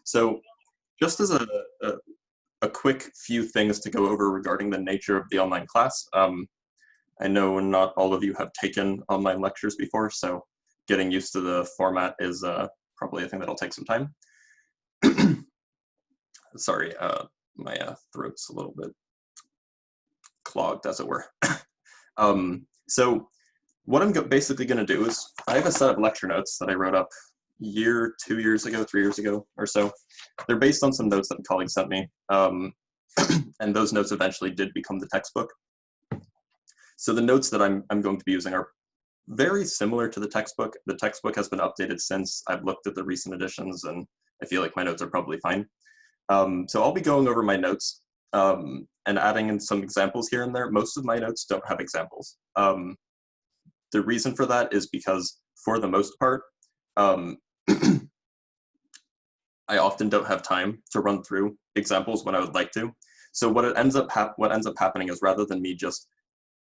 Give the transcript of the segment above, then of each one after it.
So just as a, a quick few things to go over regarding the nature of the online class. I know not all of you have taken online lectures before, so getting used to the format is probably a thing that'll take some time. Sorry, my throat's a little bit clogged, as it were. So what I'm basically going to do is I have a set of lecture notes that I wrote up 2 years ago, 3 years ago or so. They're based on some notes that a colleague sent me, and those notes eventually did become the textbook. So the notes that I'm going to be using are very similar to the textbook. The textbook has been updated since. I've looked at the recent editions, and I feel like my notes are probably fine. So I'll be going over my notes and adding in some examples here and there. Most of my notes don't have examples. The reason for that is because, for the most part, I often don't have time to run through examples when I would like to. So what ends up happening is, rather than me just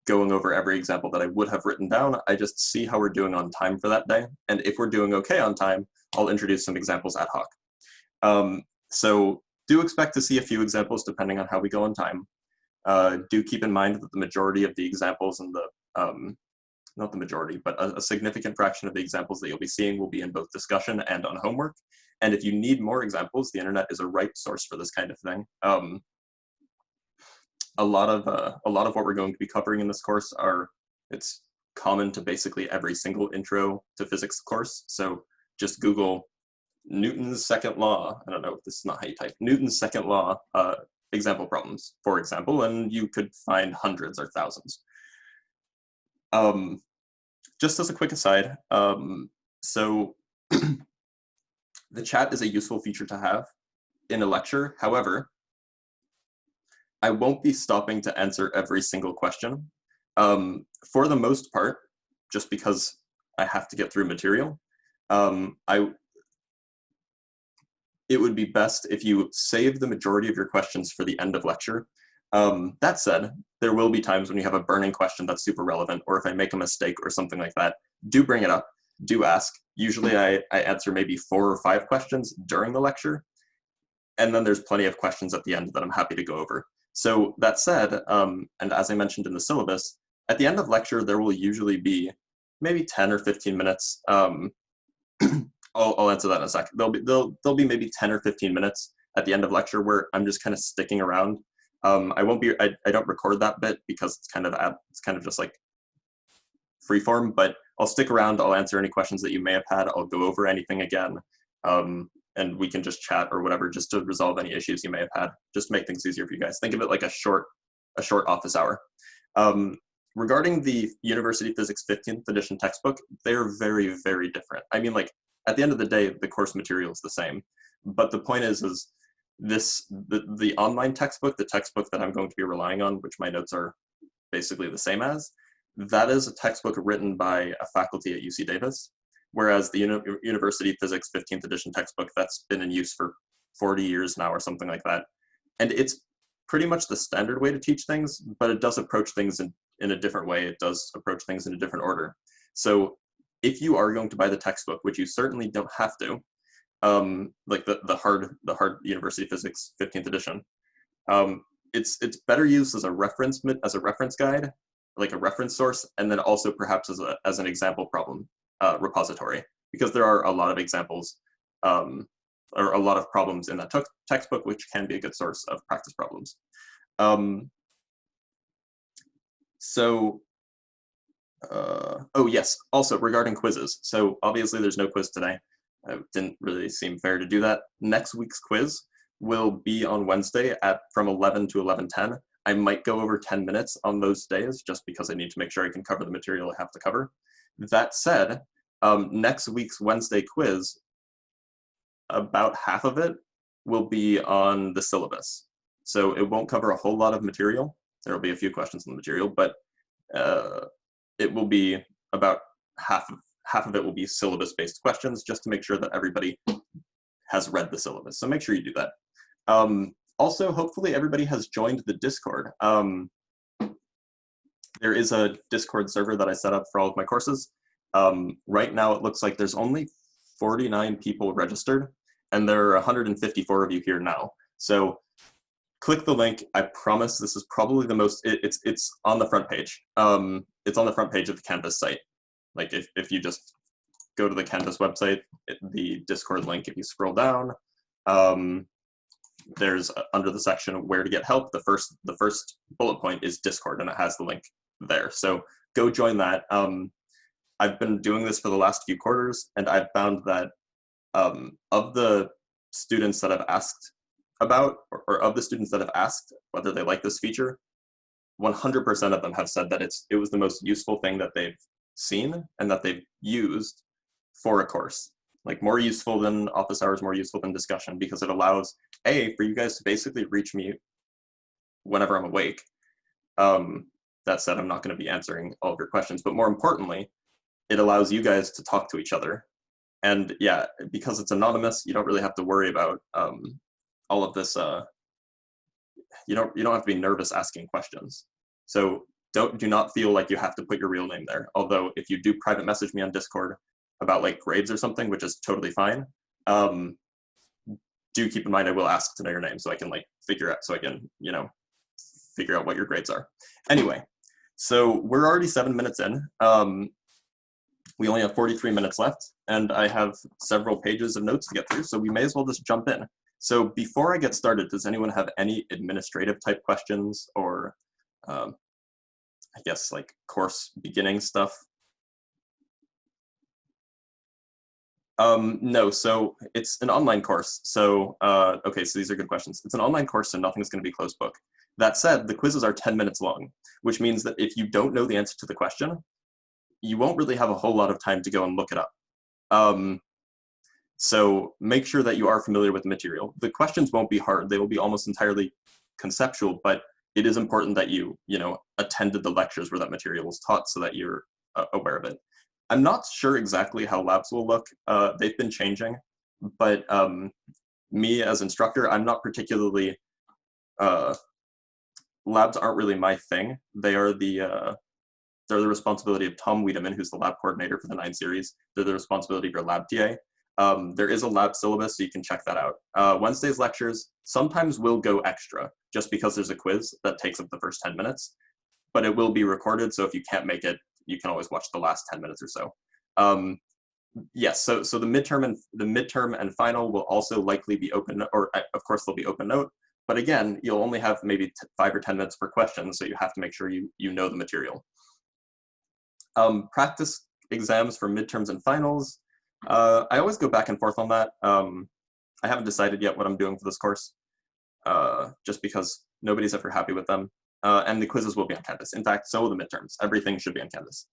going over every example that I would have written down, I just see how we're doing on time for that day. And if we're doing okay on time, I'll introduce some examples ad hoc. So do expect to see a few examples depending on how we go on time. Do keep in mind that the majority of the examples and not the majority, but a significant fraction of the examples that you'll be seeing will be in both discussion and on homework. And if you need more examples, the internet is a right source for this kind of thing. A lot of what we're going to be covering in this course it's common to basically every single intro to physics course. So just Google Newton's second law. I don't know if this is not how you type. Newton's second law example problems, for example, and you could find hundreds or thousands. Just as a quick aside, so the chat is a useful feature to have in a lecture. However, I won't be stopping to answer every single question. For the most part, just because I have to get through material, it would be best if you save the majority of your questions for the end of lecture. That said, there will be times when you have a burning question that's super relevant, or if I make a mistake or something like that, do bring it up, do ask. Usually I answer maybe 4 or 5 questions during the lecture, and then there's plenty of questions at the end that I'm happy to go over. So that said, and as I mentioned in the syllabus, at the end of lecture, there will usually be maybe 10 or 15 minutes. I'll answer that in a second. There'll be maybe 10 or 15 minutes at the end of lecture where I'm just kind of sticking around. I don't record that bit because it's kind of just like free form, but I'll stick around. I'll answer any questions that you may have had. I'll go over anything again. And we can just chat or whatever, just to resolve any issues you may have had, just to make things easier for you guys. Think of it like a short office hour. Regarding the University Physics 15th edition textbook, they're very, very different. I mean, like, at the end of the day, the course material is the same. But the point is the online textbook, the textbook that I'm going to be relying on, which my notes are basically the same as, that is a textbook written by a faculty at UC Davis. Whereas the University Physics 15th edition textbook, that's been in use for 40 years now or something like that. And it's pretty much the standard way to teach things, but it does approach things in a different way. It does approach things in a different order. So if you are going to buy the textbook, which you certainly don't have to, like the hard University Physics 15th edition, it's better used as a reference guide, like a reference source, and then also perhaps as an example problem repository, because there are a lot of examples or a lot of problems in that textbook, which can be a good source of practice problems. Oh yes, also regarding quizzes. So obviously there's no quiz today. It didn't really seem fair to do that. Next week's quiz will be on Wednesday from 11 to 11:10. I might go over 10 minutes on those days just because I need to make sure I can cover the material I have to cover. That said, next week's Wednesday quiz, about half of it will be on the syllabus. So it won't cover a whole lot of material. There will be a few questions on the material, but it will be about half of it will be syllabus-based questions, just to make sure that everybody has read the syllabus. So make sure you do that. Also, hopefully everybody has joined the Discord. There is a Discord server that I set up for all of my courses. Right now it looks like there's only 49 people registered, and there are 154 of you here now. So click the link. I promise this is probably the most, it's on the front page. It's on the front page of the Canvas site. Like if you just go to the Canvas website, the Discord link, if you scroll down, there's under the section where to get help, the first bullet point is Discord, and it has the link there. So go join that. I've been doing this for the last few quarters, and I've found that of the students that I've asked about, or of the students that have asked whether they like this feature, 100% of them have said that it was the most useful thing that they've seen and that they've used for a course. Like more useful than office hours, more useful than discussion, because it allows, A, for you guys to basically reach me whenever I'm awake. That said, I'm not going to be answering all of your questions, but more importantly, it allows you guys to talk to each other. And yeah, because it's anonymous, you don't really have to worry about all of this. You don't have to be nervous asking questions. So do not feel like you have to put your real name there. Although if you do private message me on Discord about like grades or something, which is totally fine, do keep in mind I will ask to know your name so I can like figure out what your grades are. Anyway, so we're already 7 minutes in. We only have 43 minutes left, and I have several pages of notes to get through, so we may as well just jump in. So before I get started, does anyone have any administrative type questions or I guess like course beginning stuff? No, so it's an online course. So, okay, so these are good questions. It's an online course, so nothing's going to be closed book. That said, the quizzes are 10 minutes long, which means that if you don't know the answer to the question, you won't really have a whole lot of time to go and look it up. So make sure that you are familiar with the material. The questions won't be hard. They will be almost entirely conceptual, but it is important that you attended the lectures where that material was taught so that you're aware of it. I'm not sure exactly how labs will look. They've been changing, but me as instructor, I'm not particularly, labs aren't really my thing. They're the responsibility of Tom Wiedemann, who's the lab coordinator for the 9 series. They're the responsibility of your lab TA. There is a lab syllabus, so you can check that out. Wednesday's lectures sometimes will go extra, just because there's a quiz that takes up the first 10 minutes, but it will be recorded, so if you can't make it, you can always watch the last 10 minutes or so. Yes, so the midterm and final will also likely be open, or of course they'll be open note, but again, you'll only have maybe 5 or 10 minutes per question, so you have to make sure you know the material. Practice exams for midterms and finals. I always go back and forth on that. I haven't decided yet what I'm doing for this course, just because nobody's ever happy with them. And the quizzes will be on Canvas. In fact, so will the midterms. Everything should be on Canvas.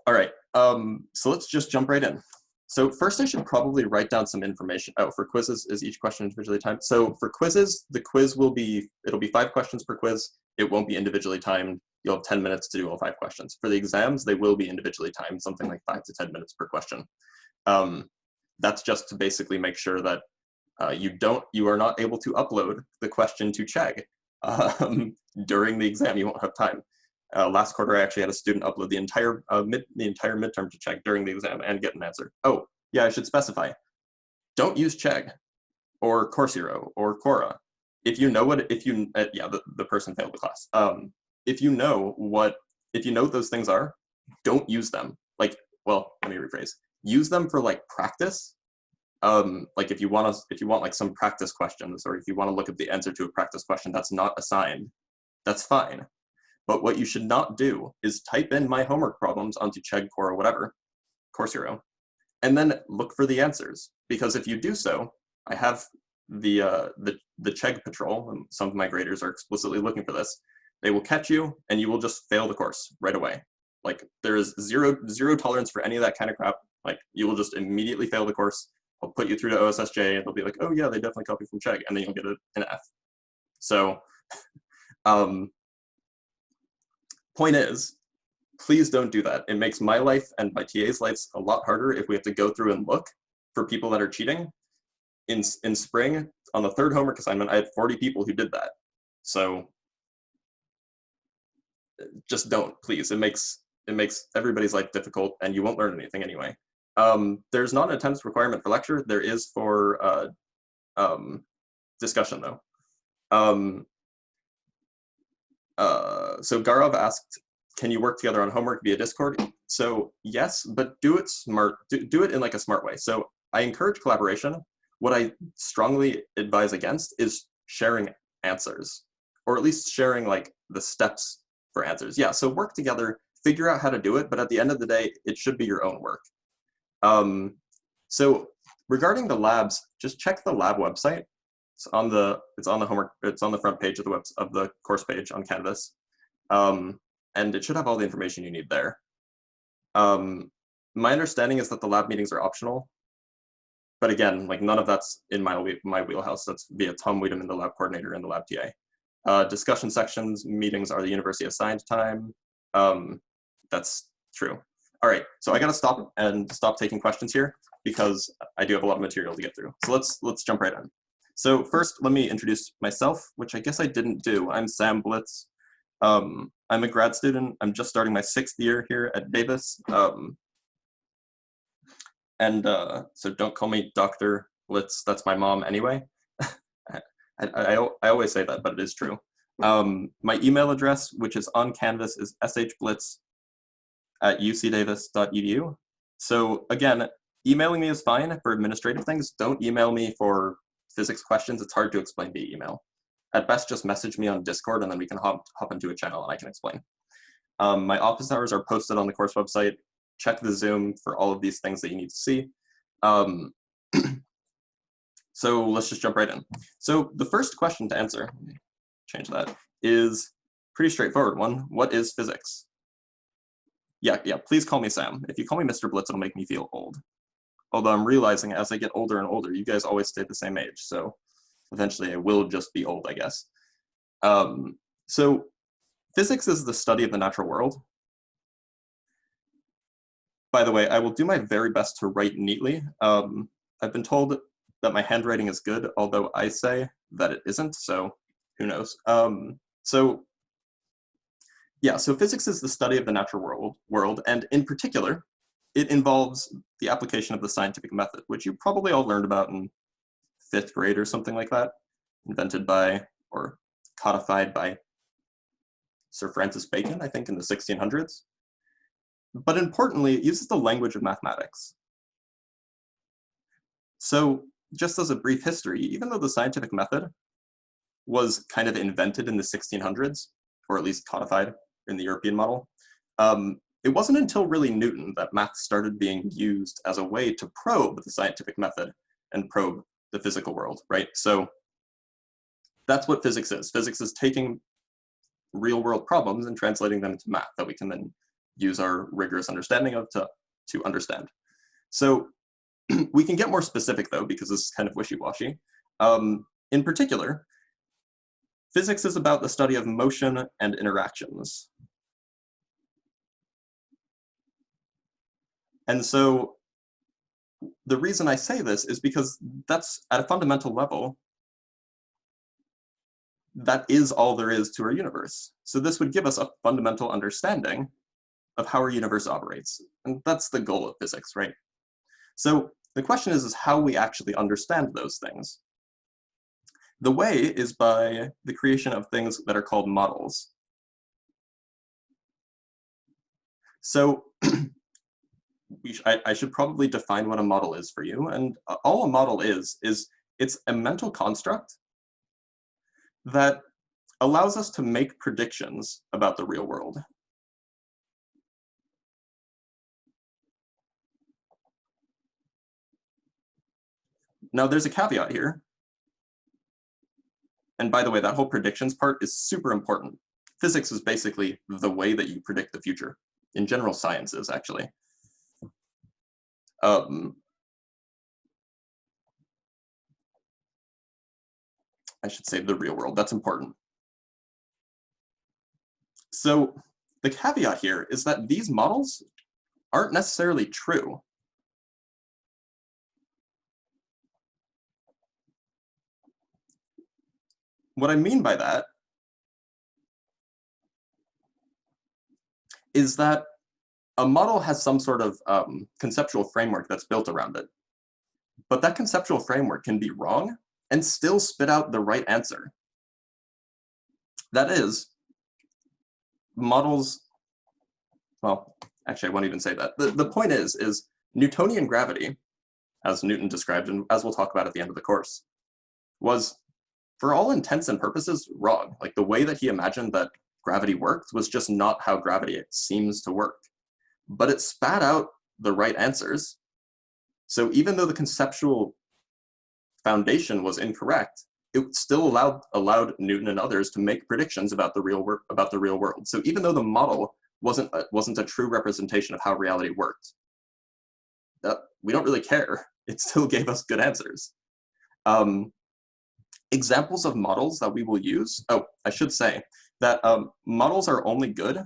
All right, so let's just jump right in. So first I should probably write down some information. Oh, for quizzes, is each question individually timed? So for quizzes, the quiz it'll be 5 questions per quiz. It won't be individually timed. You'll have 10 minutes to do all 5 questions. For the exams, they will be individually timed, something like 5 to 10 minutes per question. That's just to basically make sure that you are not able to upload the question to Chegg during the exam. You won't have time. Last quarter, I actually had a student upload the entire midterm to Chegg during the exam and get an answer. Oh, yeah, I should specify. Don't use Chegg or Course Hero or Quora. If you know the person failed the class. If you know what those things are, don't use them. Like, well, let me rephrase. Use them for like practice. Like if you want like some practice questions, or if you want to look at the answer to a practice question that's not assigned, that's fine. But what you should not do is type in my homework problems onto Chegg, Quora, whatever, Course Hero, and then look for the answers. Because if you do so, I have the Chegg patrol, and some of my graders are explicitly looking for this. They will catch you, and you will just fail the course right away. Like there is zero tolerance for any of that kind of crap. Like you will just immediately fail the course. I'll put you through to OSSJ, and they'll be like, oh yeah, they definitely copied from Chegg, and then you'll get an F. So, point is, please don't do that. It makes my life and my TA's lives a lot harder if we have to go through and look for people that are cheating. In spring, on the 3rd homework assignment, I had 40 people who did that. So just don't, please. It makes everybody's life difficult, and you won't learn anything anyway. There's not an attendance requirement for lecture. There is for discussion, though. So Gaurav asked, can you work together on homework via Discord? So yes, but do it smart. Do it in like a smart way. So I encourage collaboration. What I strongly advise against is sharing answers, or at least sharing like the steps for answers. Yeah, so work together, figure out how to do it, but at the end of the day, it should be your own work. So regarding the labs, just check the lab website. It's on the homework. It's on the front page of the course page on Canvas, and it should have all the information you need there. My understanding is that the lab meetings are optional, but again, like none of that's in my wheelhouse. That's via Tom Wiedemann, the lab coordinator and the lab TA. Discussion sections meetings are the university assigned time. That's true. All right, so I gotta stop taking questions here because I do have a lot of material to get through. So let's jump right in. So first, let me introduce myself, which I guess I didn't do. I'm Sam Blitz. I'm a grad student. I'm just starting my 6th year here at Davis. So don't call me Dr. Blitz. That's my mom anyway. I always say that, but it is true. My email address, which is on Canvas, is shblitz@ucdavis.edu. So again, emailing me is fine for administrative things. Don't email me for physics questions. It's hard to explain via email. At best, just message me on Discord and then we can hop into a channel and I can explain. My office hours are posted on the course website. Check the Zoom for all of these things that you need to see. So let's just jump right in. So the first question to answer, change that, is pretty straightforward one. What is physics? Yeah, please call me Sam. If you call me Mr. Blitz, it'll make me feel old. Although I'm realizing as I get older and older, you guys always stay the same age. So eventually I will just be old, I guess. So physics is the study of the natural world. By the way, I will do my very best to write neatly. I've been told that my handwriting is good, although I say that it isn't, so who knows. So physics is the study of the natural world, and in particular, it involves the application of the scientific method, which you probably all learned about in 5th grade or something like that, invented by or codified by Sir Francis Bacon, I think in the 1600s. But importantly, it uses the language of mathematics. So just as a brief history, even though the scientific method was kind of invented in the 1600s, or at least codified in the European model, it wasn't until really Newton that math started being used as a way to probe the scientific method and probe the physical world, right? So that's what physics is. Physics is taking real world problems and translating them into math that we can then use our rigorous understanding of to understand. So we can get more specific though, because this is kind of wishy-washy. In particular, physics is about the study of motion and interactions. And so the reason I say this is because that's at a fundamental level, that is all there is to our universe. So this would give us a fundamental understanding of how our universe operates. And that's the goal of physics, right? So the question is how we actually understand those things. The way is by the creation of things that are called models. So I should probably define what a model is for you. And all a model is it's a mental construct that allows us to make predictions about the real world. Now there's a caveat here. And by the way, that whole predictions part is super important. Physics is basically the way that you predict the future. In general sciences, actually. I should say the real world, that's important. So the caveat here is that these models aren't necessarily true. What I mean by that is that a model has some sort of conceptual framework that's built around it. But that conceptual framework can be wrong and still spit out the right answer. That is, models, well, actually, I won't even say that. The point is Newtonian gravity, as Newton described, and as we'll talk about at the end of the course, was, for all intents and purposes, wrong. Like, the way that he imagined that gravity worked was just not how gravity seems to work. But it spat out the right answers. So even though the conceptual foundation was incorrect, it still allowed Newton and others to make predictions about the real world. So even though the model wasn't a true representation of how reality worked, we don't really care. It still gave us good answers. Examples of models that we will use. Oh, I should say that models are only good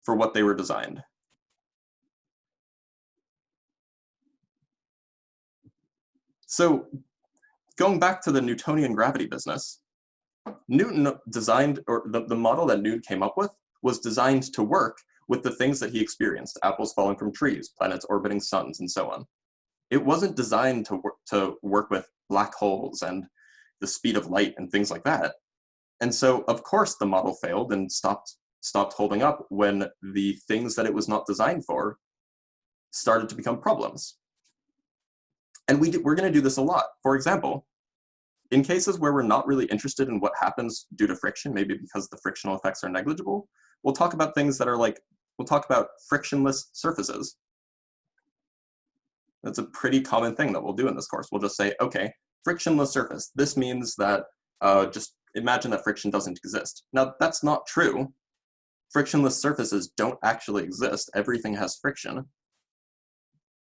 for what they were designed. So going back to the Newtonian gravity business, Newton designed, or the model that Newton came up with was designed to work with the things that he experienced, apples falling from trees, planets orbiting suns, and so on. It wasn't designed to work with black holes and the speed of light and things like that. And so, of course, the model failed and stopped holding up when the things that it was not designed for started to become problems. And we're going to do this a lot. For example, in cases where we're not really interested in what happens due to friction, maybe because the frictional effects are negligible, we'll talk about things that are like, we'll talk about frictionless surfaces. That's a pretty common thing that we'll do in this course. We'll just say, okay, frictionless surface. This means that just imagine that friction doesn't exist. Now, that's not true. Frictionless surfaces don't actually exist. Everything has friction.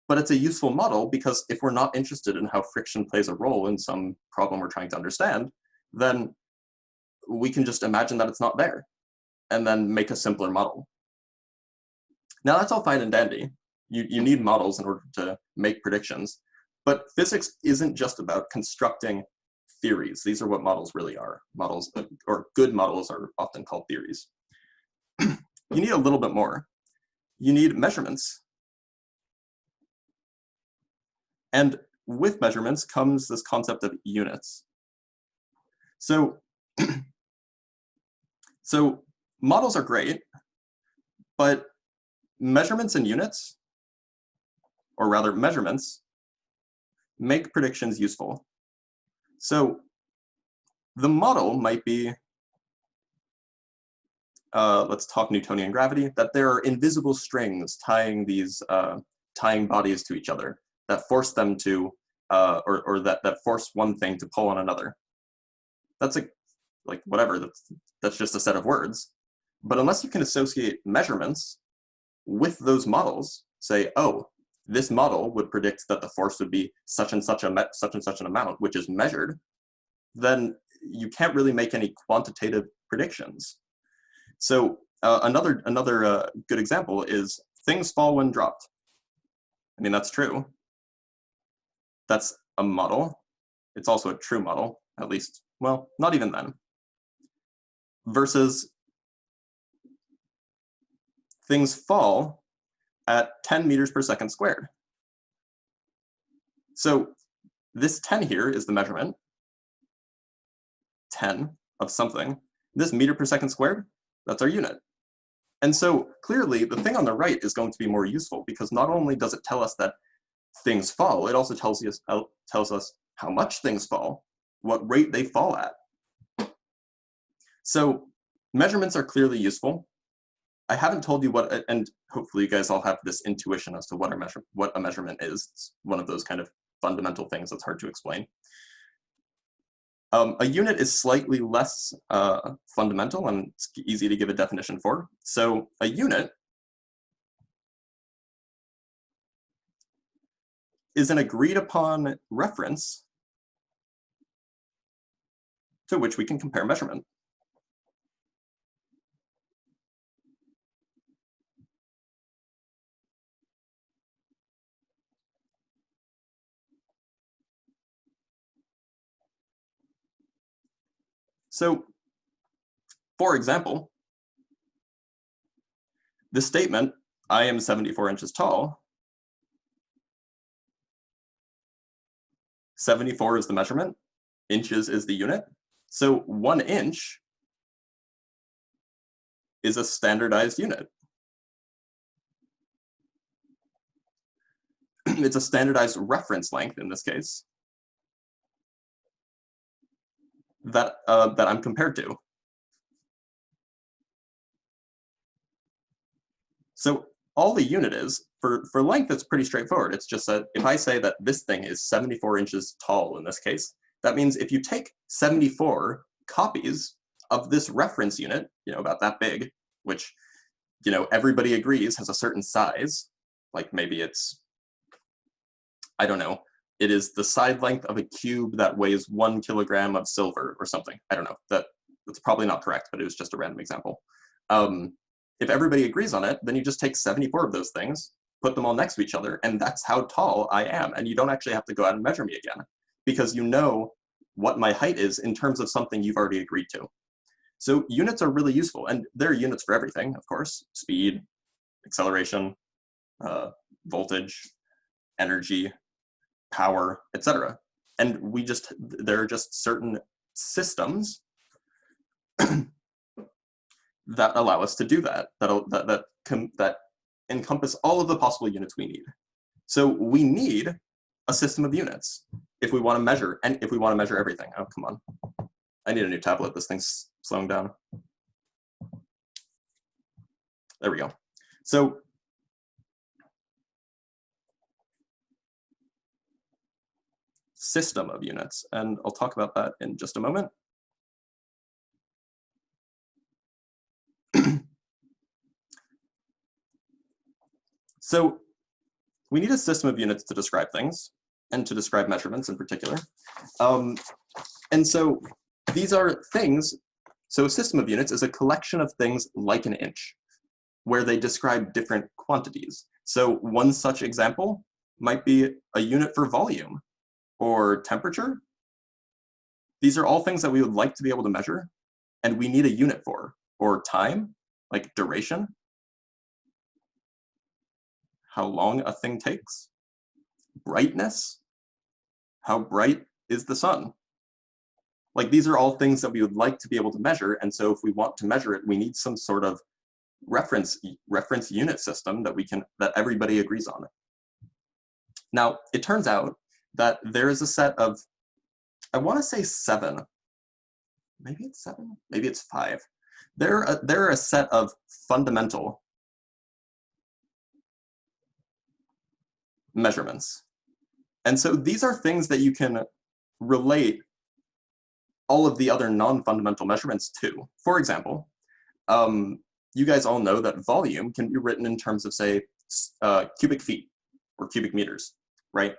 But it's a useful model because if we're not interested in how friction plays a role in some problem we're trying to understand, then we can just imagine that it's not there and then make a simpler model. Now, that's all fine and dandy. You need models in order to make predictions, but physics isn't just about constructing theories. These are what models really are. Models, or good models, are often called theories. You need a little bit more. You need measurements. And with measurements comes this concept of units. So, so models are great, but measurements and units, or rather measurements, make predictions useful. So the model might be, let's talk Newtonian gravity, that there are invisible strings tying these, tying bodies to each other that force them to, or that force one thing to pull on another. That's like whatever, that's just a set of words. But unless you can associate measurements with those models, say, oh, this model would predict that the force would be such and such an amount, which is measured, then you can't really make any quantitative predictions. So another good example is things fall when dropped. I mean, that's true. That's a model. It's also a true model, at least, well, not even then. Versus things fall at 10 meters per second squared. So this 10 here is the measurement, 10 of something. This meter per second squared, that's our unit. And so clearly the thing on the right is going to be more useful because not only does it tell us that things fall, it also tells us how much things fall, what rate they fall at. So measurements are clearly useful. I haven't told you what, and hopefully you guys all have this intuition as to what a measurement is. It's one of those kind of fundamental things that's hard to explain. A unit is slightly less fundamental and it's easy to give a definition for. So a unit is an agreed upon reference to which we can compare measurement. So, for example, the statement, I am 74 inches tall, 74 is the measurement, inches is the unit. So 1 inch is a standardized unit. It's a standardized reference length in this case that I'm compared to. So all the unit is, for length, it's pretty straightforward. It's just that if I say that this thing is 74 inches tall in this case, that means if you take 74 copies of this reference unit, about that big, which, everybody agrees has a certain size, like maybe it's, I don't know, it is the side length of a cube that weighs 1 kilogram of silver or something. I don't know. That's probably not correct, but it was just a random example. If everybody agrees on it, then you just take 74 of those things, put them all next to each other, and that's how tall I am. And you don't actually have to go out and measure me again, because you know what my height is in terms of something you've already agreed to. So units are really useful, and there are units for everything, of course: speed, acceleration, voltage, energy, power, etc. And there are just certain systems that allow us to do that, that encompass all of the possible units we need. So we need a system of units if we want to measure, and if we want to measure everything. Oh, come on. I need a new tablet. This thing's slowing down. There we go. So system of units, and I'll talk about that in just a moment. So we need a system of units to describe things, and to describe measurements in particular. And so these are things, so a system of units is a collection of things like an inch, where they describe different quantities. So one such example might be a unit for volume, or temperature. These are all things that we would like to be able to measure, and we need a unit for, or time, like duration, how long a thing takes, brightness, how bright is the sun. Like, these are all things that we would like to be able to measure, and so if we want to measure it, we need some sort of reference unit system that everybody agrees on. Now, it turns out that there is a set of, I want to say 7. Maybe it's 7. Maybe it's 5. There are a set of fundamental measurements. And so these are things that you can relate all of the other non-fundamental measurements to. For example, you guys all know that volume can be written in terms of, say, cubic feet or cubic meters, right?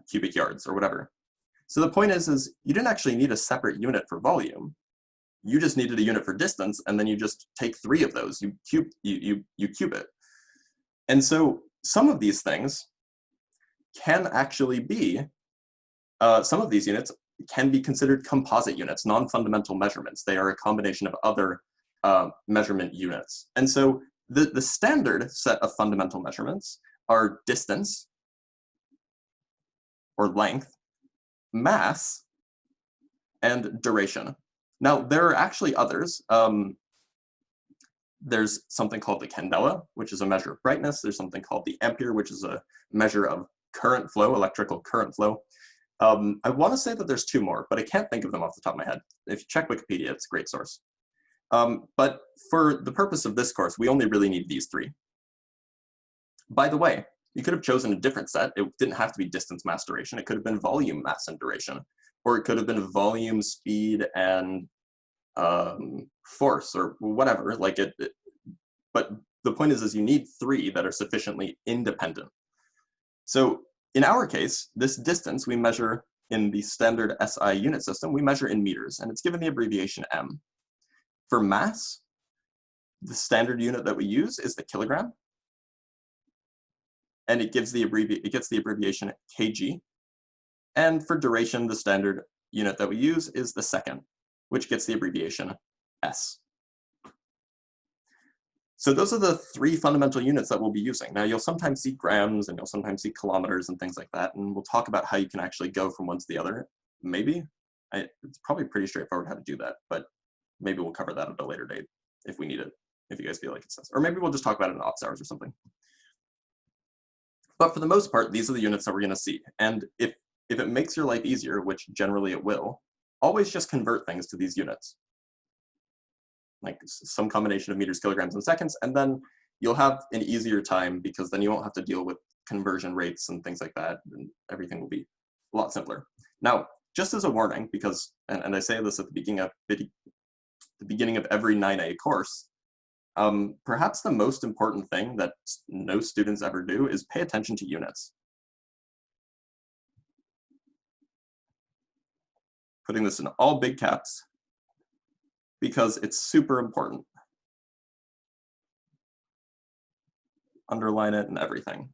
Cubic yards or whatever. So the point is you didn't actually need a separate unit for volume. You just needed a unit for distance, and then you just take 3 of those. You cube it. And so some of these things can actually be, some of these units can be considered composite units, non-fundamental measurements. They are a combination of other measurement units. And so the standard set of fundamental measurements are distance, or length, mass, and duration. Now, there are actually others. There's something called the candela, which is a measure of brightness. There's something called the ampere, which is a measure of current flow, electrical current flow. I want to say that there's 2 more, but I can't think of them off the top of my head. If you check Wikipedia, it's a great source. But for the purpose of this course, we only really need these 3. By the way, you could have chosen a different set. It didn't have to be distance, mass, duration. It could have been volume, mass, and duration. Or it could have been volume, speed, and force, or whatever. But the point is you need 3 that are sufficiently independent. So in our case, this distance we measure in the standard SI unit system, we measure in meters, and it's given the abbreviation M. For mass, the standard unit that we use is the kilogram, and it gets the abbreviation kg. And for duration, the standard unit that we use is the second, which gets the abbreviation S. So those are the three fundamental units that we'll be using. Now you'll sometimes see grams and you'll sometimes see kilometers and things like that, and we'll talk about how you can actually go from one to the other. Maybe. It's probably pretty straightforward how to do that, but maybe we'll cover that at a later date if we need it, if you guys feel like it's necessary. Or maybe we'll just talk about it in ops hours or something. But for the most part, these are the units that we're gonna see. And if it makes your life easier, which generally it will, always just convert things to these units. Like some combination of meters, kilograms, and seconds, and then you'll have an easier time because then you won't have to deal with conversion rates and things like that, and everything will be a lot simpler. Now, just as a warning, because, and I say this at the beginning of every 9A course, perhaps the most important thing that no students ever do is pay attention to units. Putting this in all big caps, because it's super important. Underline it and everything.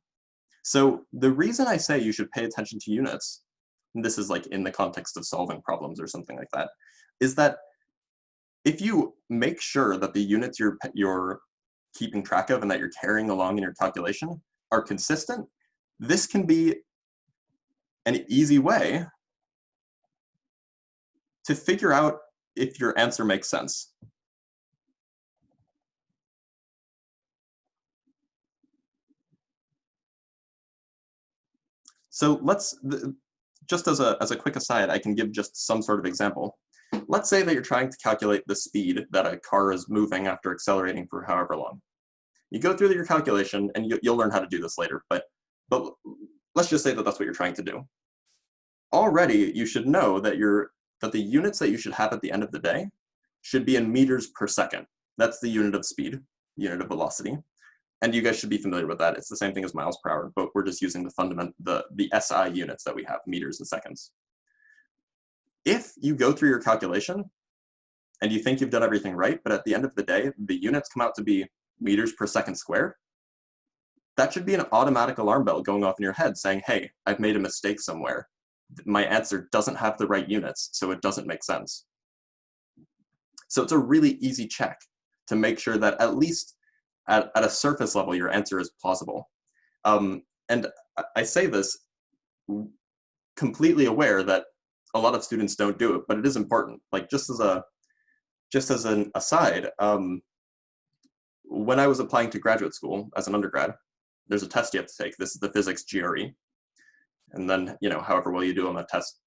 So the reason I say you should pay attention to units, and this is like in the context of solving problems or something like that, is that if you make sure that the units you're keeping track of and that you're carrying along in your calculation are consistent, this can be an easy way to figure out if your answer makes sense. So let's, just as a quick aside, I can give just some sort of example. Let's say that you're trying to calculate the speed that a car is moving after accelerating for however long. You go through your calculation, and you'll learn how to do this later, but let's just say that that's what you're trying to do. Already, you should know that the units that you should have at the end of the day should be in meters per second. That's the unit of speed, unit of velocity. And you guys should be familiar with that. It's the same thing as miles per hour, but we're just using the SI units that we have, meters and seconds. If you go through your calculation and you think you've done everything right, but at the end of the day, the units come out to be meters per second squared, that should be an automatic alarm bell going off in your head saying, hey, I've made a mistake somewhere. My answer doesn't have the right units, so it doesn't make sense. So it's a really easy check to make sure that at least at a surface level, your answer is plausible. And I say this completely aware that a lot of students don't do it, but it is important. Like just as an aside, when I was applying to graduate school as an undergrad, there's a test you have to take. This is the physics GRE. And then, however well you do on that test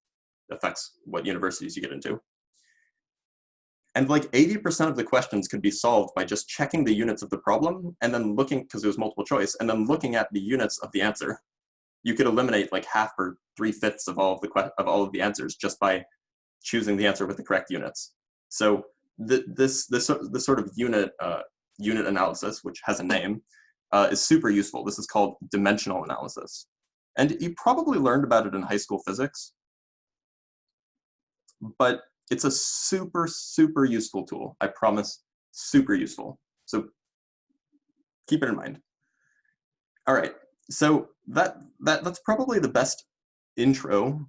affects what universities you get into. And like 80% of the questions could be solved by just checking the units of the problem and then looking, because it was multiple choice, and then looking at the units of the answer. You could eliminate like half or 3/5 of all of the answers just by choosing the answer with the correct units. So this sort of unit analysis, which has a name, is super useful. This is called dimensional analysis. And you probably learned about it in high school physics, but it's a super, super useful tool. I promise, super useful. So keep it in mind. All right, so that's probably the best intro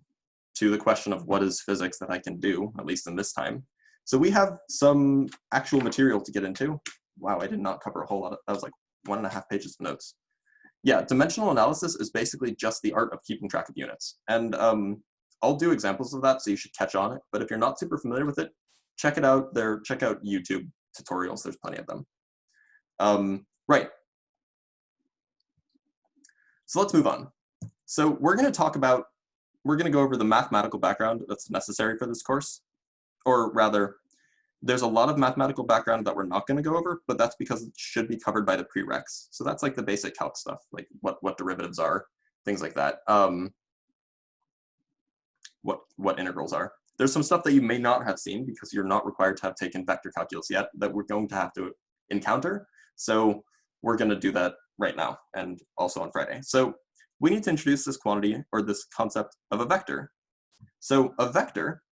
to the question of what is physics that I can do, at least in this time. So we have some actual material to get into. Wow, I did not cover a whole lot. That was like 1.5 pages of notes. Yeah, dimensional analysis is basically just the art of keeping track of units. And I'll do examples of that, so you should catch on it. But if you're not super familiar with it, check it out there. Check out YouTube tutorials. There's plenty of them. Right. So let's move on. So we're going to go over the mathematical background that's necessary for this course. Or rather, there's a lot of mathematical background that we're not going to go over, but that's because it should be covered by the prereqs. So that's like the basic calc stuff, like what derivatives are, things like that. What integrals are. There's some stuff that you may not have seen because you're not required to have taken vector calculus yet that we're going to have to encounter. So we're going to do that right now and also on Friday. So we need to introduce this quantity or this concept of a vector. So a vector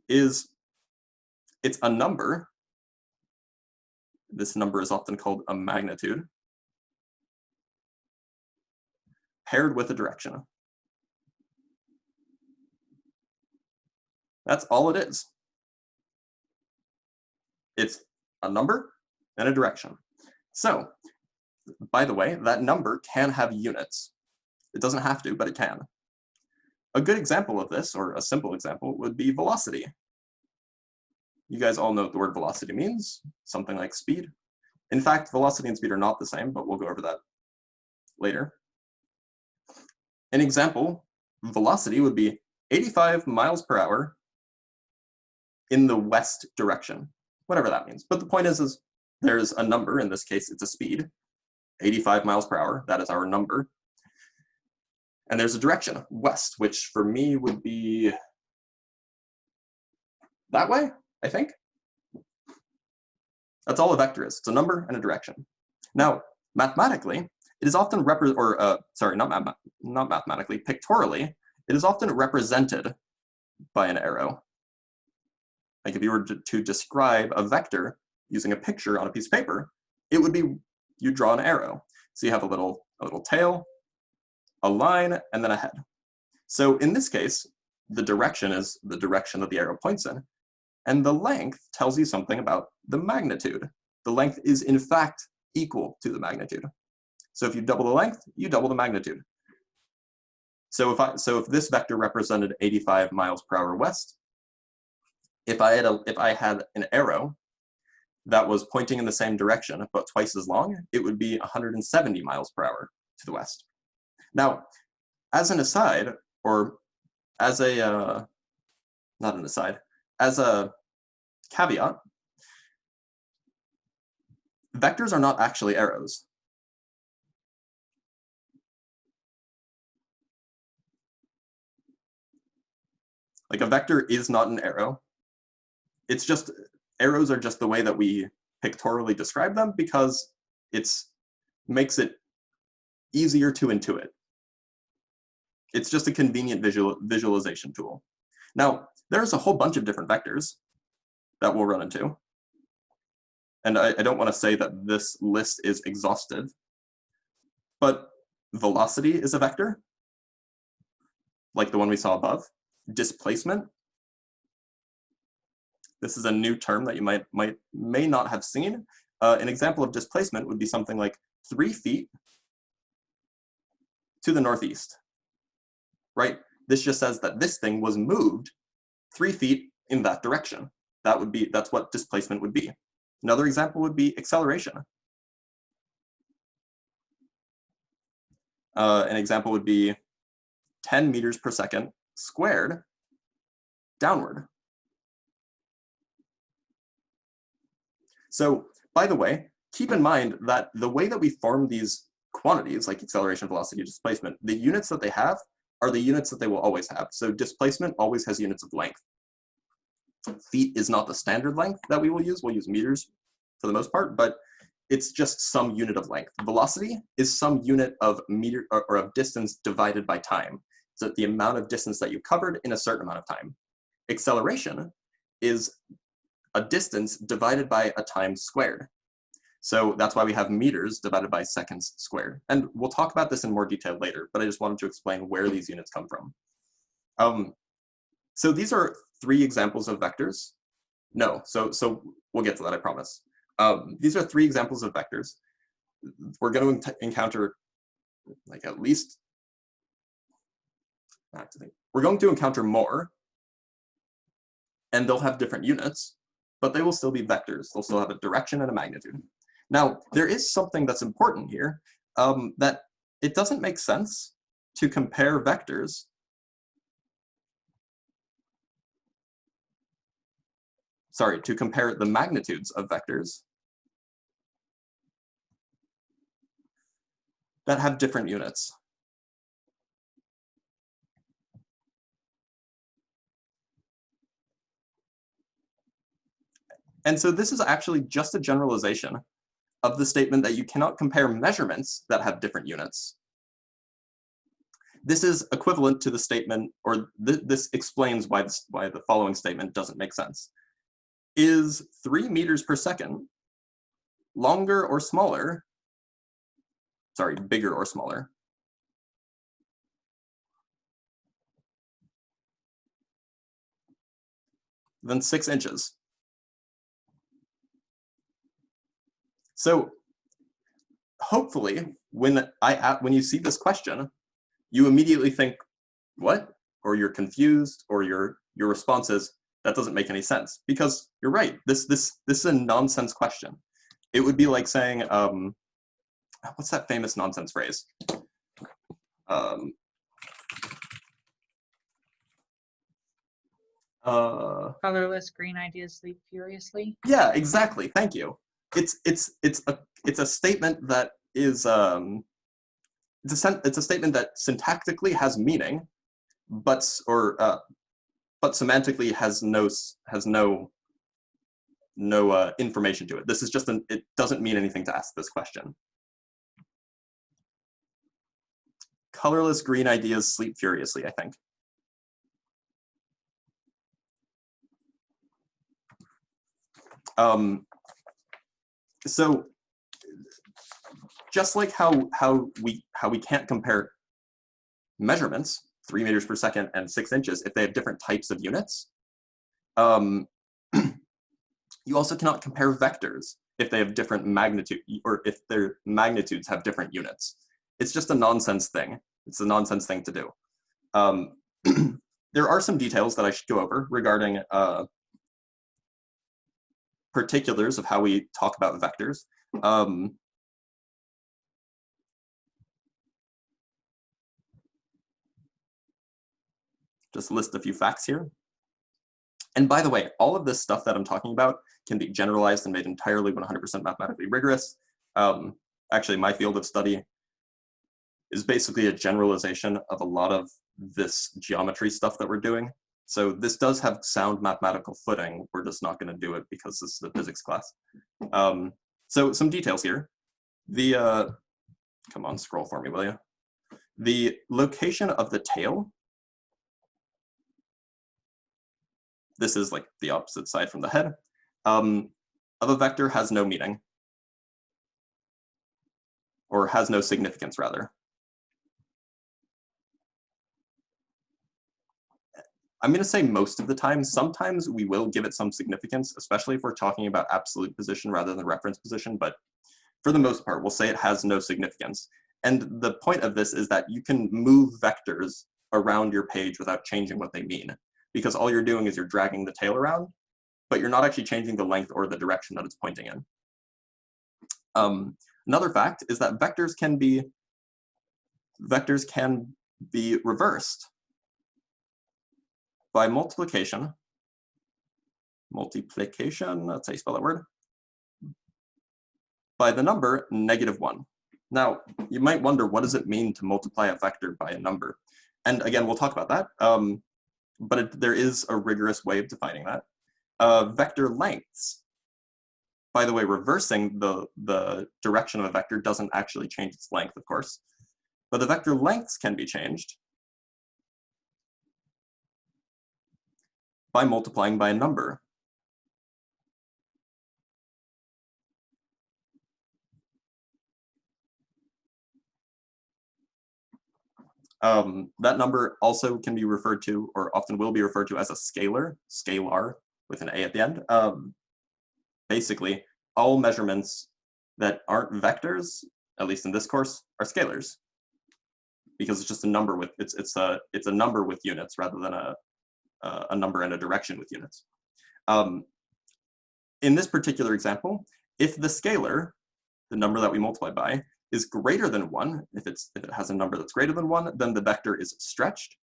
it's a number. This number is often called a magnitude paired with a direction. That's all it is. It's a number and a direction. So, by the way, that number can have units. It doesn't have to, but it can. A good example of this, or a simple example, would be velocity. You guys all know what the word velocity means, something like speed. In fact, velocity and speed are not the same, but we'll go over that later. An example, velocity would be 85 miles per hour in the west direction, whatever that means. But the point is there's a number, in this case it's a speed, 85 miles per hour, that is our number. And there's a direction, west, which for me would be that way, I think. That's all a vector is. It's a number and a direction. Now, mathematically, it is often not mathematically, pictorially, it is often represented by an arrow. Like if you were to describe a vector using a picture on a piece of paper, it would be, you draw an arrow. So you have a little tail, a line, and then a head. So in this case, the direction is the direction that the arrow points in, and the length tells you something about the magnitude. The length is in fact equal to the magnitude. So if you double the length, you double the magnitude. So if this vector represented 85 miles per hour west, if I had an arrow that was pointing in the same direction but twice as long, it would be 170 miles per hour to the west. Now, as an aside, or as a not an aside, as a caveat, vectors are not actually arrows. Like a vector is not an arrow. It's just, arrows are just the way that we pictorially describe them because it makes it easier to intuit. It's just a convenient visualization tool. Now, there's a whole bunch of different vectors that we'll run into. And I don't want to say that this list is exhaustive, but velocity is a vector, like the one we saw above. Displacement. This is a new term that you may not have seen. An example of displacement would be something like 3 feet to the northeast, right? This just says that this thing was moved 3 feet in that direction. That's what displacement would be. Another example would be acceleration. An example would be 10 meters per second squared downward. So, by the way, keep in mind that the way that we form these quantities, like acceleration, velocity, displacement, the units that they have are the units that they will always have. So displacement always has units of length. Feet is not the standard length that we will use. We'll use meters for the most part, but it's just some unit of length. Velocity is some unit of meter or of distance divided by time. So the amount of distance that you covered in a certain amount of time. Acceleration is a distance divided by a time squared. So that's why we have meters divided by seconds squared. And we'll talk about this in more detail later, but I just wanted to explain where these units come from. So these are 3 examples of vectors. No, so we'll get to that, I promise. These are 3 examples of vectors. We're going to encounter, like at least, we're going to encounter more, and they'll have different units, but they will still be vectors. They'll still have a direction and a magnitude. Now, there is something that's important here, that it doesn't make sense to compare vectors to compare the magnitudes of vectors that have different units. And so this is actually just a generalization of the statement that you cannot compare measurements that have different units. This is equivalent to the statement, or this explains why the following statement doesn't make sense. Is 3 meters per second longer or smaller, bigger or smaller, than 6 inches? So hopefully when you see this question, you immediately think, what? Or you're confused, or your response is, that doesn't make any sense. Because you're right, this is a nonsense question. It would be like saying, what's that famous nonsense phrase? Colorless green ideas sleep furiously. Yeah, exactly. Thank you. It's a statement that is it's a statement that syntactically has meaning, but semantically has no information to it. This is just it doesn't mean anything to ask this question. Colorless green ideas sleep furiously, I think. So just like how we can't compare measurements, 3 meters per second and 6 inches, if they have different types of units, you also cannot compare vectors if they have different magnitude, or if their magnitudes have different units. It's just a nonsense thing. It's a nonsense thing to do. There are some details that I should go over regarding particulars of how we talk about vectors. Just list a few facts here. And by the way, all of this stuff that I'm talking about can be generalized and made entirely 100% mathematically rigorous. Actually, my field of study is basically a generalization of a lot of this geometry stuff that we're doing. So this does have sound mathematical footing. We're just not going to do it because this is a physics class. So some details here. Come on, scroll for me, will you? The location of the tail, this is like the opposite side from the head, of a vector has no meaning, or has no significance, rather. I'm going to say most of the time. Sometimes we will give it some significance, especially if we're talking about absolute position rather than reference position, but for the most part, we'll say it has no significance. And the point of this is that you can move vectors around your page without changing what they mean, because all you're doing is you're dragging the tail around, but you're not actually changing the length or the direction that it's pointing in. Another fact is that vectors can be reversed by multiplication, that's how you spell that word, by the number -1. Now, you might wonder, what does it mean to multiply a vector by a number? And again, we'll talk about that, but there is a rigorous way of defining that. Vector lengths, by the way, reversing the direction of a vector doesn't actually change its length, of course, but the vector lengths can be changed by multiplying by a number. That number also can be referred to, or often will be referred to, as a scalar with an A at the end. Basically, all measurements that aren't vectors, at least in this course, are scalars, because it's just a number with it's a number with units rather than a number and a direction with units. In this particular example, if the scalar, the number that we multiply by, is greater than 1, if it has a number that's greater than 1, then the vector is stretched.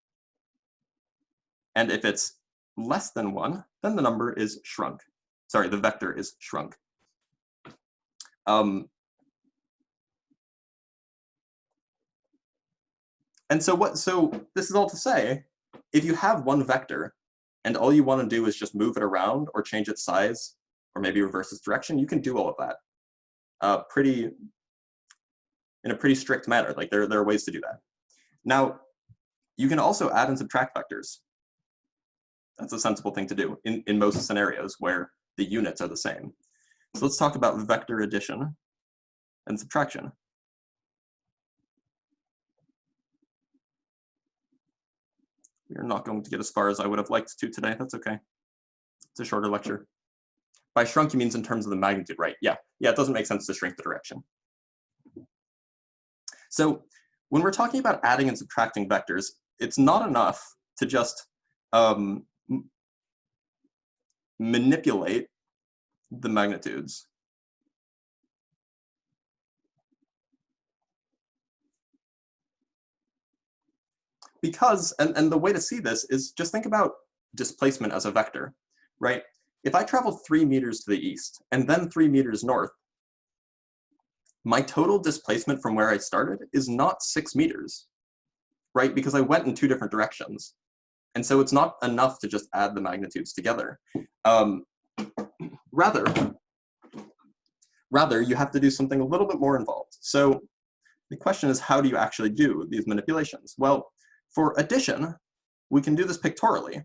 And if it's less than 1, then the number is shrunk. Sorry, the vector is shrunk. And so this is all to say, if you have one vector and all you want to do is just move it around or change its size or maybe reverse its direction, you can do all of that in a pretty strict manner. Like there are ways to do that. Now, you can also add and subtract vectors. That's a sensible thing to do in most scenarios where the units are the same. So let's talk about vector addition and subtraction. We're not going to get as far as I would have liked to today. That's okay. It's a shorter lecture. By shrunk, you means in terms of the magnitude, right? Yeah, it doesn't make sense to shrink the direction. So when we're talking about adding and subtracting vectors, it's not enough to just manipulate the magnitudes. Because, and the way to see this is just think about displacement as a vector, right? If I travel 3 meters to the east and then 3 meters north, my total displacement from where I started is not 6 meters, right? Because I went in 2 different directions. And so it's not enough to just add the magnitudes together. Rather, you have to do something a little bit more involved. So the question is, how do you actually do these manipulations? Well, for addition, we can do this pictorially.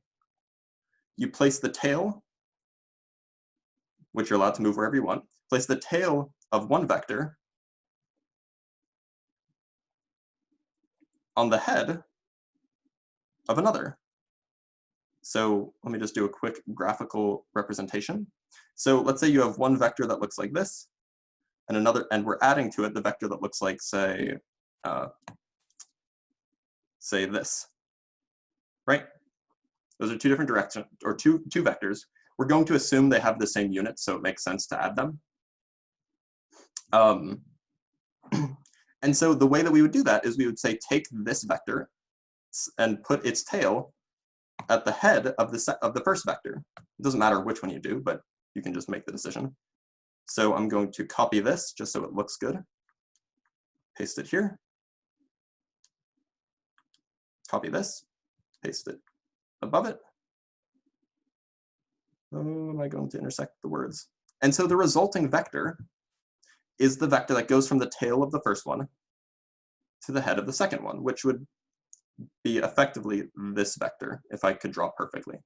You place the tail, which you're allowed to move wherever you want, place the tail of one vector on the head of another. So let me just do a quick graphical representation. So let's say you have one vector that looks like this, and another, and we're adding to it the vector that looks like, say this, right? Those are 2 different directions, or two vectors. We're going to assume they have the same unit, so it makes sense to add them. And so the way that we would do that is we would say, take this vector and put its tail at the head of the first vector. It doesn't matter which one you do, but you can just make the decision. So I'm going to copy this just so it looks good. Paste it here. Copy this, paste it above it. Oh, am I going to intersect the words? And so the resulting vector is the vector that goes from the tail of the first one to the head of the second one, which would be effectively this vector, if I could draw perfectly.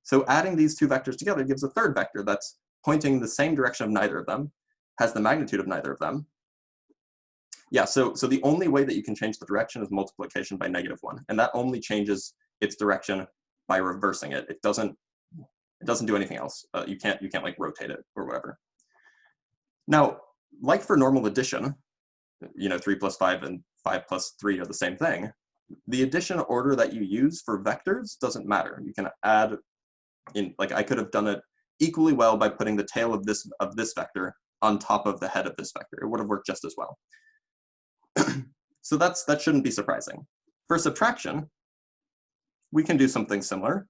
So adding these 2 vectors together gives a third vector that's pointing the same direction of neither of them, has the magnitude of neither of them. Yeah, so the only way that you can change the direction is multiplication by -1, and that only changes its direction by reversing it. It doesn't do anything else. You can't like rotate it or whatever. Now, like for normal addition, 3 plus 5 and 5 plus 3 are the same thing. The addition order that you use for vectors doesn't matter. You can add in, like I could have done it equally well by putting the tail of this vector on top of the head of this vector. It would have worked just as well. So that shouldn't be surprising. For subtraction, we can do something similar.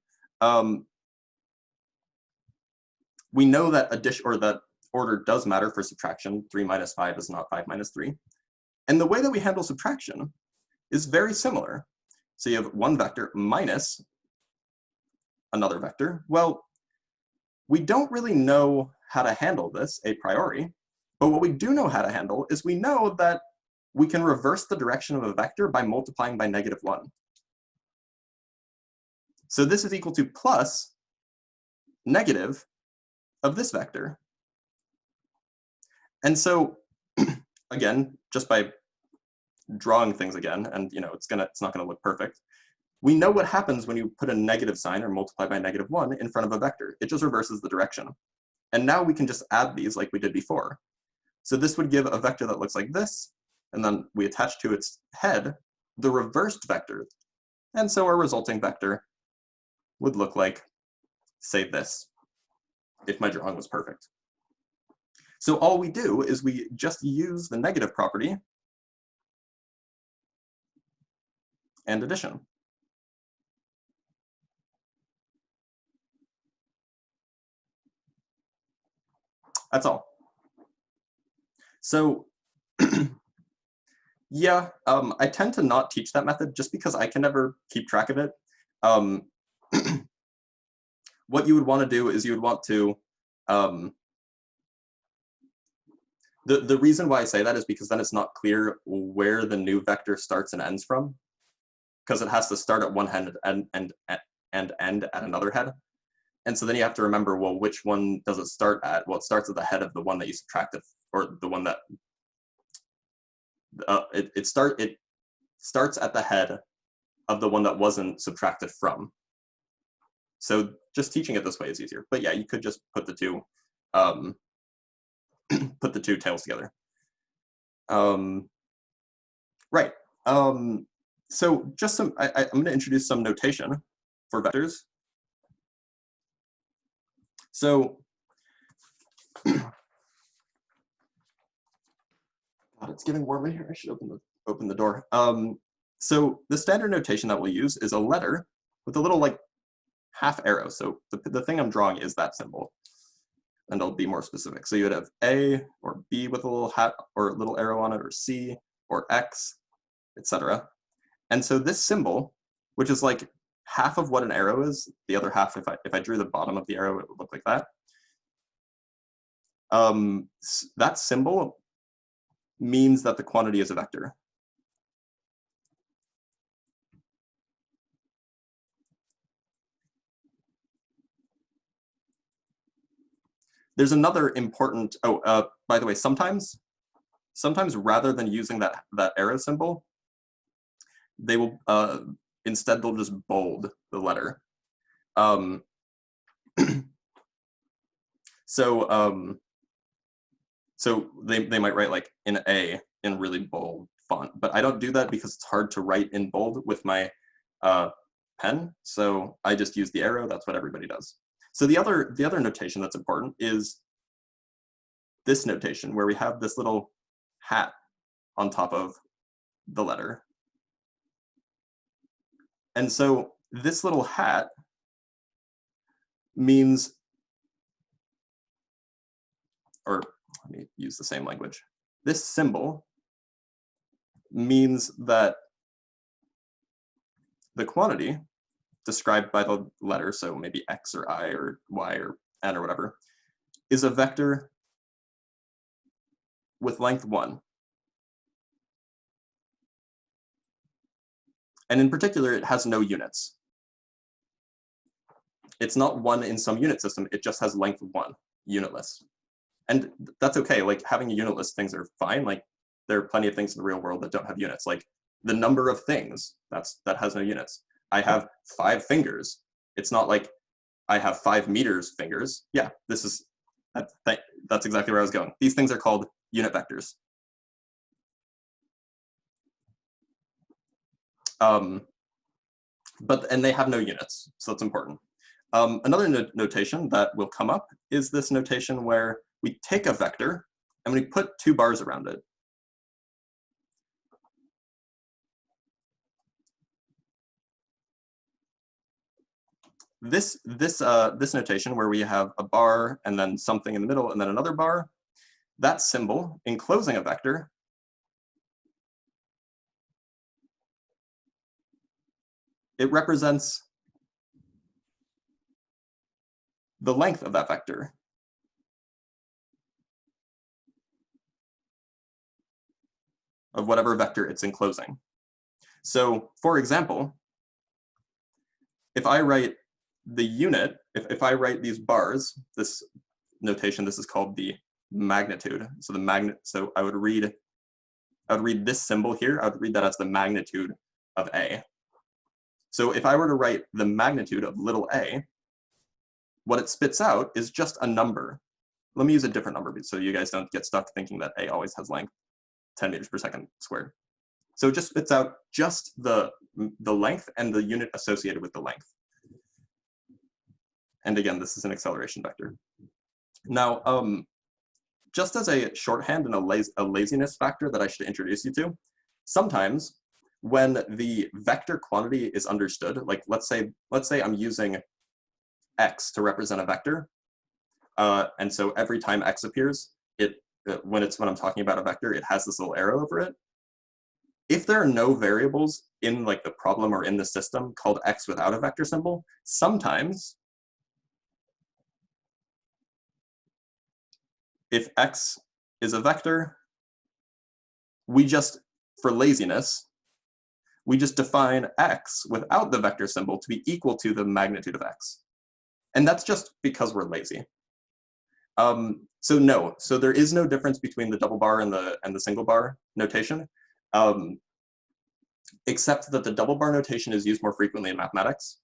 We know that addition, or that order does matter for subtraction. 3 minus 5 is not 5 minus 3. And the way that we handle subtraction is very similar. So you have one vector minus another vector. Well, we don't really know how to handle this a priori, but what we do know how to handle is we know that we can reverse the direction of a vector by multiplying by -1. So this is equal to plus negative of this vector. And so, again, just by drawing things again, and it's not gonna look perfect, we know what happens when you put a negative sign or multiply by -1 in front of a vector. It just reverses the direction. And now we can just add these like we did before. So this would give a vector that looks like this, and then we attach to its head the reversed vector. And so our resulting vector would look like, say, this, if my drawing was perfect. So all we do is we just use the negative property and addition. That's all. So yeah, I tend to not teach that method just because I can never keep track of it. What you would want to do is you would want to, the reason why I say that is because then it's not clear where the new vector starts and ends from, because it has to start at one head and end at another head. And so then you have to remember, well, which one does it start at? Well, it starts at the head of the one that you subtracted, or the one that, it starts at the head of the one that wasn't subtracted from. So just teaching it this way is easier. But yeah, you could just put the two put the two tails together. Right. So just some, I'm going to introduce some notation for vectors. So, God, it's getting warm in here. I should open the door. So the standard notation that we'll use is a letter with a little like half arrow. So the thing I'm drawing is that symbol, and I'll be more specific. So you would have A or B with a little hat or a little arrow on it, or C or X, etc. And so this symbol, which is like half of what an arrow is, the other half, if I drew the bottom of the arrow, it would look like that. That symbol means that the quantity is a vector. There's another important, by the way, sometimes rather than using that arrow symbol, they will, instead they'll just bold the letter. So they might write like in A in really bold font, but I don't do that because it's hard to write in bold with my pen. So I just use the arrow. That's what everybody does. So the other notation that's important is this notation where we have this little hat on top of the letter. And so this little hat means, or let me use the same language. This symbol means that the quantity described by the letter, so maybe X or I or Y or N or whatever, is a vector with length 1. And in particular, it has no units. It's not 1 in some unit system, it just has length 1, unitless. And that's okay, like having a unitless things are fine. Like there are plenty of things in the real world that don't have units. Like the number of things, that has no units. I have 5 fingers. It's not like I have 5 meters fingers. Yeah, that's exactly where I was going. These things are called unit vectors. And they have no units, so that's important. Another notation that will come up is this notation where we take a vector and we put 2 bars around it. This notation where we have a bar and then something in the middle and then another bar, that symbol enclosing a vector it represents the length of that vector. Of whatever vector it's enclosing. So for example, if I write the unit, if I write these bars, this notation, this is called the magnitude. So I would read this symbol here, I would read that as the magnitude of A. So if I were to write the magnitude of little a, what it spits out is just a number. Let me use a different number so you guys don't get stuck thinking that A always has length, 10 meters per second squared. So it just spits out just the length and the unit associated with the length. And again, this is an acceleration vector. Now, just as a shorthand and a laziness factor that I should introduce you to, sometimes when the vector quantity is understood, like let's say I'm using x to represent a vector, and so every time x appears, when I'm talking about a vector, it has this little arrow over it. If there are no variables in like the problem or in the system called x without a vector symbol, sometimes if x is a vector, we just, for laziness, we just define x without the vector symbol to be equal to the magnitude of x. And that's just because we're lazy. So there is no difference between the double bar and the single bar notation, except that the double bar notation is used more frequently in mathematics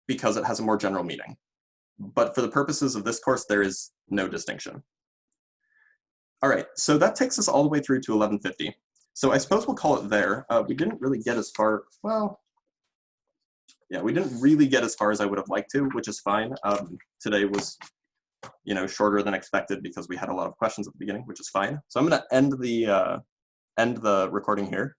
because it has a more general meaning. but for the purposes of this course, there is no distinction. All right, so that takes us all the way through to 1150. So I suppose we'll call it there. We didn't really get as far, well, yeah, we didn't really get as far as I would have liked to, which is fine. Today was, shorter than expected because we had a lot of questions at the beginning, which is fine. So I'm gonna end the recording here.